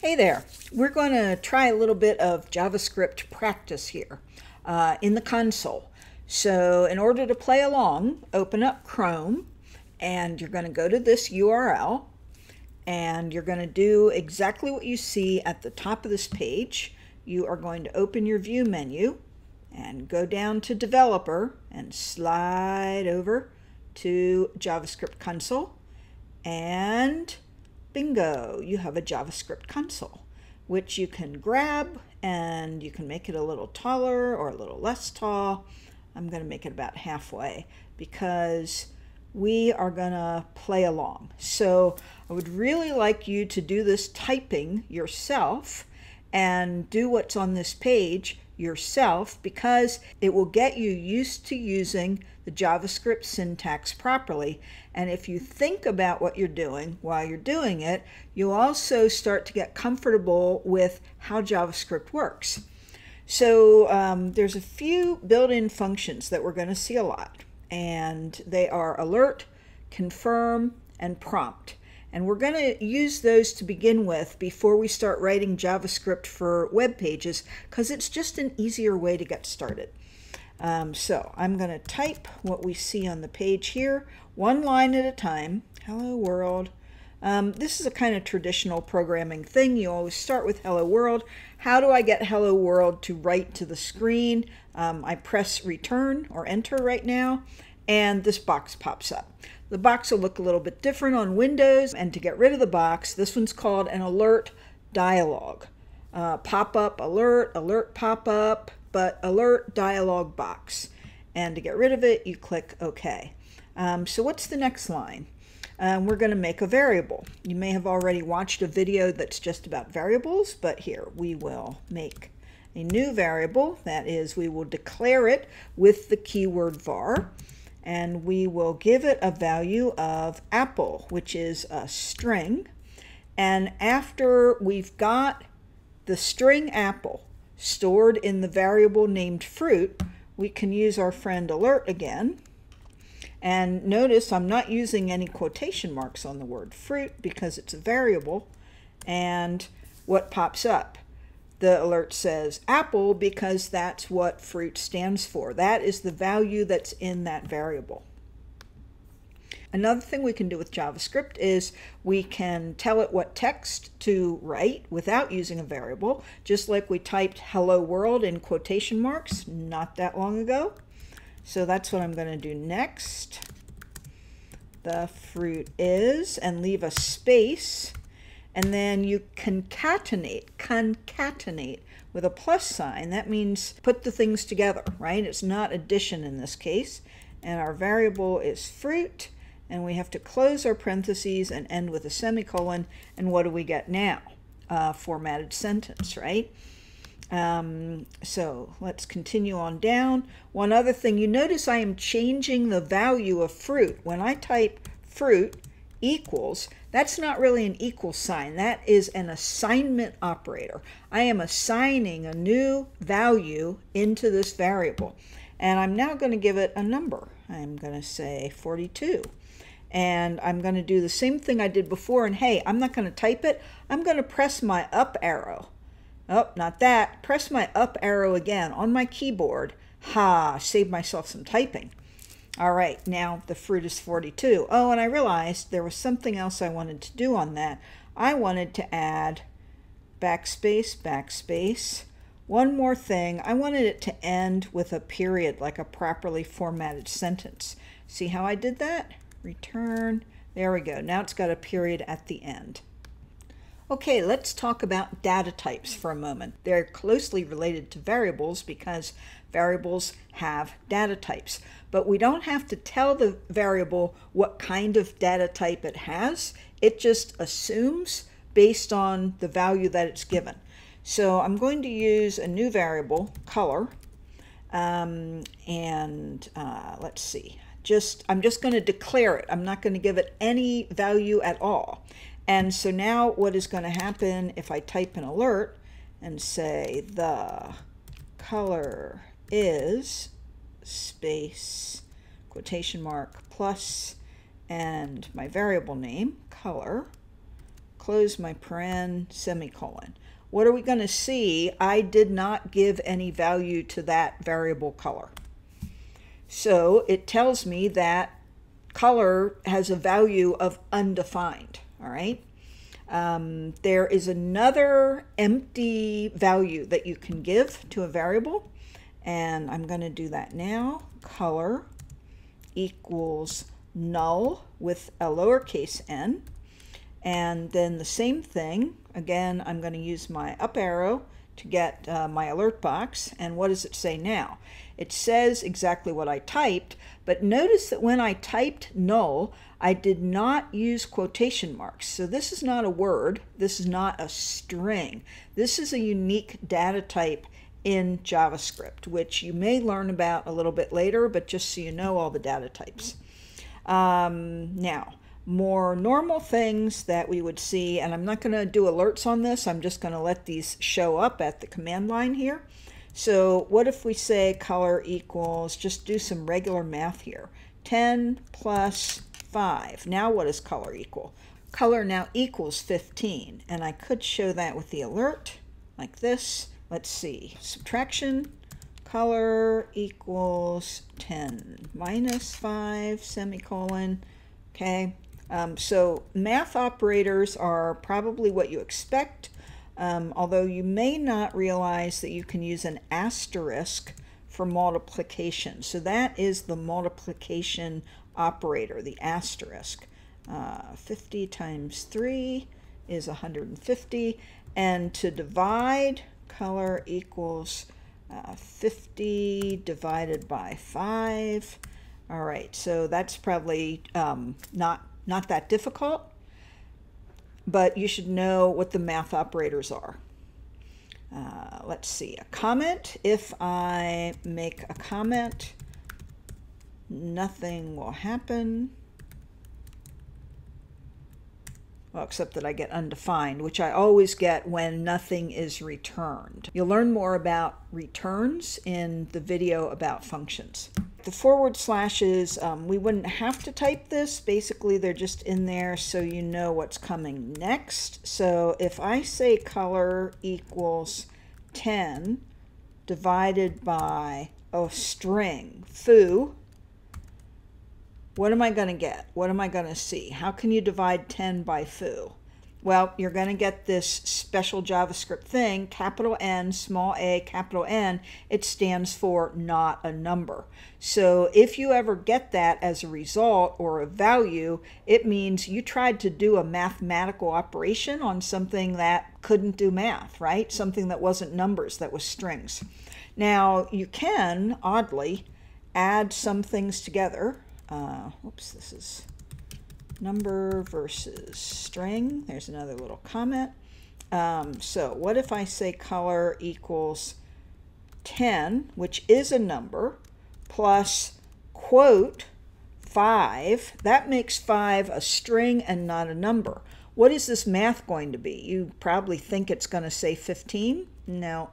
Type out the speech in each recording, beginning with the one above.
Hey there, we're going to try a little bit of JavaScript practice here in the console. So in order to play along, open up Chrome and you're going to go to this URL and you're going to do exactly what you see at the top of this page. You are going to open your view menu and go down to developer and slide over to JavaScript Console, and bingo, you have a JavaScript console, which you can grab and you can make it a little taller or a little less tall. I'm going to make it about halfway because we are going to play along. So I would really like you to do this typing yourself and do what's on this page yourself, because it will get you used to using the JavaScript syntax properly. And if you think about what you're doing while you're doing it, you'll also start to get comfortable with how JavaScript works. So there's a few built-in functions that we're going to see a lot, and they are alert, confirm, and prompt. And we're going to use those to begin with before we start writing JavaScript for web pages, because it's just an easier way to get started. So I'm going to type what we see on the page here, one line at a time. Hello world. This is a kind of traditional programming thing. You always start with hello world. How do I get hello world to write to the screen? I press return or enter right now, and this box pops up. The box will look a little bit different on Windows, and to get rid of the box, this one's called an alert dialog. Pop-up alert, alert pop-up, but alert dialog box. And to get rid of it, you click OK. So what's the next line? We're going to make a variable. You may have already watched a video that's just about variables, but here we will make a new variable. That is, we will declare it with the keyword var. And we will give it a value of apple, which is a string. And after we've got the string apple stored in the variable named fruit, we can use our friend alert again. And notice I'm not using any quotation marks on the word fruit because it's a variable. And what pops up? The alert says apple because that's what fruit stands for. That is the value that's in that variable. Another thing we can do with JavaScript is we can tell it what text to write without using a variable, just like we typed hello world in quotation marks not that long ago. So that's what I'm going to do next. The fruit is, and leave a space. And then you concatenate with a plus sign. That means put the things together, right? It's not addition in this case. And our variable is fruit, and we have to close our parentheses and end with a semicolon. And what do we get now? Formatted sentence, right? So let's continue on down. One other thing, you notice I am changing the value of fruit. When I type fruit equals, that's not really an equal sign. That is an assignment operator. I am assigning a new value into this variable. And I'm now going to give it a number. I'm going to say 42. And I'm going to do the same thing I did before. And hey, I'm not going to type it. I'm going to press my up arrow. Oh, not that. Press my up arrow again on my keyboard. Ha, saved myself some typing. All right, now the fruit is 42. Oh, and I realized there was something else I wanted to do on that. I wanted to add backspace, backspace. One more thing, I wanted it to end with a period, like a properly formatted sentence. See how I did that? Return. There we go. Now it's got a period at the end. Okay, let's talk about data types for a moment. They're closely related to variables because variables have data types. But we don't have to tell the variable what kind of data type it has. It just assumes based on the value that it's given. So I'm going to use a new variable, color, let's see. I'm just going to declare it. I'm not going to give it any value at all. And so now what is going to happen if I type an alert and say the color is space quotation mark plus and my variable name color close my paren, semicolon. What are we going to see? I did not give any value to that variable color. So it tells me that color has a value of undefined, all right? There is another empty value that you can give to a variable, and I'm going to do that now. Color equals null with a lowercase n, and then the same thing, again, I'm going to use my up arrow to get my alert box, and what does it say now? It says exactly what I typed, but notice that when I typed null, I did not use quotation marks. So this is not a word, this is not a string. This is a unique data type in JavaScript, which you may learn about a little bit later, but just so you know all the data types. Now, more normal things that we would see, and I'm not going to do alerts on this, I'm just going to let these show up at the command line here. So what if we say color equals, just do some regular math here, 10 plus 5. Now what does color equal? Color now equals 15, and I could show that with the alert like this. Let's see, subtraction, color equals 10 minus 5, semicolon, okay? So math operators are probably what you expect, although you may not realize that you can use an asterisk for multiplication. So that is the multiplication operator, the asterisk. 50 times 3 is 150, and to divide, color equals 50 divided by 5. All right, so that's probably not that difficult, but you should know what the math operators are. Let's see, a comment. If I make a comment, nothing will happen. Well, except that I get undefined, which I always get when nothing is returned. You'll learn more about returns in the video about functions. The forward slashes, we wouldn't have to type this. Basically, they're just in there so you know what's coming next. So if I say color equals 10 divided by a string, foo, what am I going to get? What am I going to see? How can you divide 10 by foo? Well, you're going to get this special JavaScript thing, capital N, small a, capital N. It stands for not a number. So if you ever get that as a result or a value, it means you tried to do a mathematical operation on something that couldn't do math, right? Something that wasn't numbers, that was strings. Now, you can, oddly, add some things together. Oops, this is number versus string. There's another little comment. So what if I say color equals 10, which is a number, plus quote 5. That makes 5 a string and not a number. What is this math going to be? You probably think it's going to say 15. No,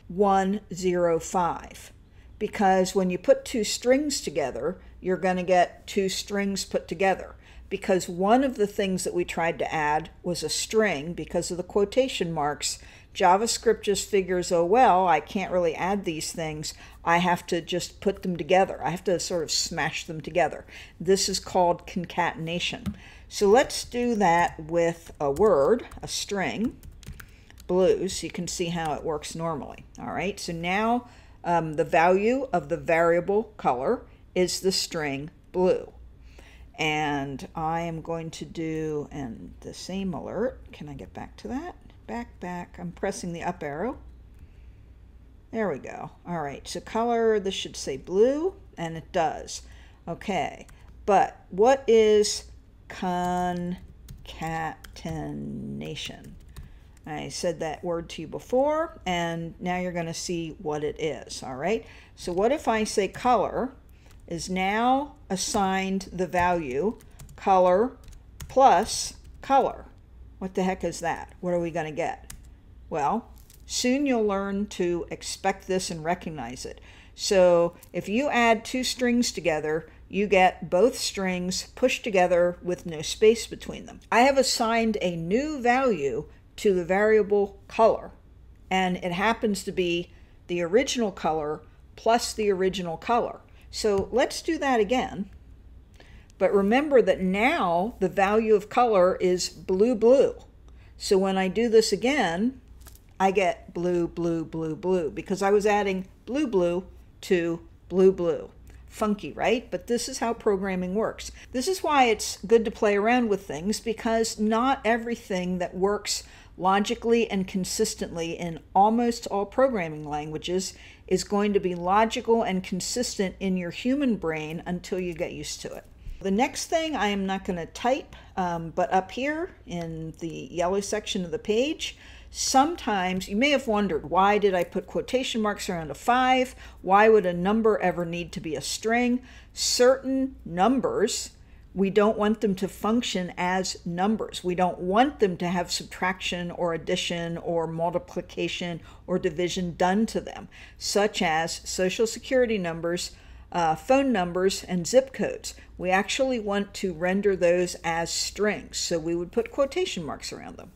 105. Because when you put two strings together, you're going to get two strings put together. Because one of the things that we tried to add was a string because of the quotation marks. JavaScript just figures, oh, well, I can't really add these things. I have to just put them together. I have to sort of smash them together. This is called concatenation. So let's do that with a word, a string, blue, so you can see how it works normally. All right, so now the value of the variable color is the string blue. And I am going to do the same alert. Can I get back to that? Back. I'm pressing the up arrow. There we go. All right, so color, this should say blue, and it does. Okay, but what is concatenation? I said that word to you before, and now you're going to see what it is. All right, so what if I say color is now assigned the value color plus color? What the heck is that? What are we going to get? Well, soon you'll learn to expect this and recognize it. So if you add two strings together, you get both strings pushed together with no space between them. I have assigned a new value to the variable color, and it happens to be the original color plus the original color. So let's do that again. But remember that now the value of color is blue, blue. So when I do this again, I get blue, blue, blue, blue, because I was adding blue, blue to blue, blue. Funky, right? But this is how programming works. This is why it's good to play around with things, because not everything that works logically and consistently in almost all programming languages is going to be logical and consistent in your human brain until you get used to it. The next thing I am not going to type, but up here in the yellow section of the page, sometimes you may have wondered, why did I put quotation marks around a 5? Why would a number ever need to be a string? Certain numbers, we don't want them to function as numbers. We don't want them to have subtraction or addition or multiplication or division done to them, such as social security numbers, phone numbers, and zip codes. We actually want to render those as strings, so we would put quotation marks around them.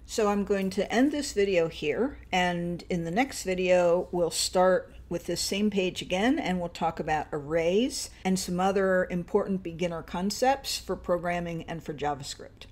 So I'm going to end this video here, and in the next video we'll start with this same page again, and we'll talk about arrays and some other important beginner concepts for programming and for JavaScript.